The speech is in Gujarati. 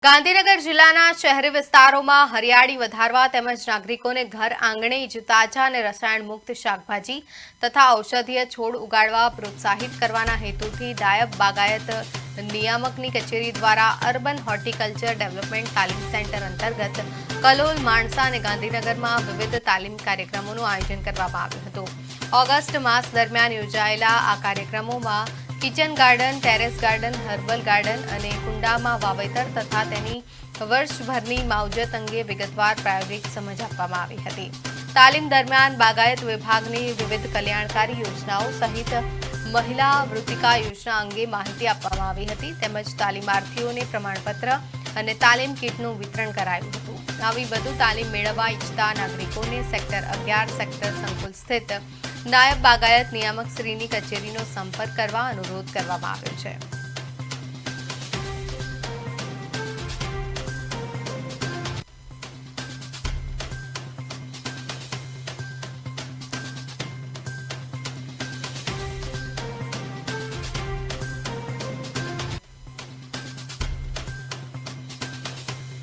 ગાંધીનગર જિલ્લાના શહેરી વિસ્તારોમાં હરિયાળી વધારવા તેમજ નાગરિકોને ઘર આંગણે જ તાજા અને રસાયણ મુક્ત શાકભાજી તથા ઔષધીય છોડ ઉગાડવા પ્રોત્સાહિત કરવાના હેતુથી નાયબ બાગાયત નિયામકની કચેરી દ્વારા અર્બન હોર્ટિકલ્ચર ડેવલપમેન્ટ તાલીમ સેન્ટર અંતર્ગત કલોલ, માણસા અને ગાંધીનગરમાં વિવિધ તાલીમ કાર્યક્રમોનું આયોજન કરવામાં આવ્યું હતું। ઓગસ્ટ માસ દરમિયાન યોજાયેલા આ કાર્યક્રમોમાં kitchen garden, terrace garden, herbal garden અને કુંડામાં વાવેતર તથા તેની વર્ષભરની માવજત અંગે વિગતવાર પ્રાયોગિક સમજ આપવામાં આવી હતી। તાલીમ દરમિયાન બાગાયત વિભાગની વિવિધ કલ્યાણકારી યોજનાઓ સહિત મહિલા વૃત્તિકા યોજના અંગે માહિતી આપવામાં આવી હતી તેમજ તાલીમાર્થીઓને પ્રમાણપત્ર અને તાલીમ કીટનું વિતરણ કરાયું હતું। આવી વધુ તાલીમ મેળવવા ઈચ્છતા નાગરિકોને સેક્ટર 11 સેક્ટર સંકુલ સ્થિત નાયબ બાગાયત નિયામક શ્રીની કચેરીનો સંપર્ક કરવા અનુરોધ કરવામાં આવ્યો છે।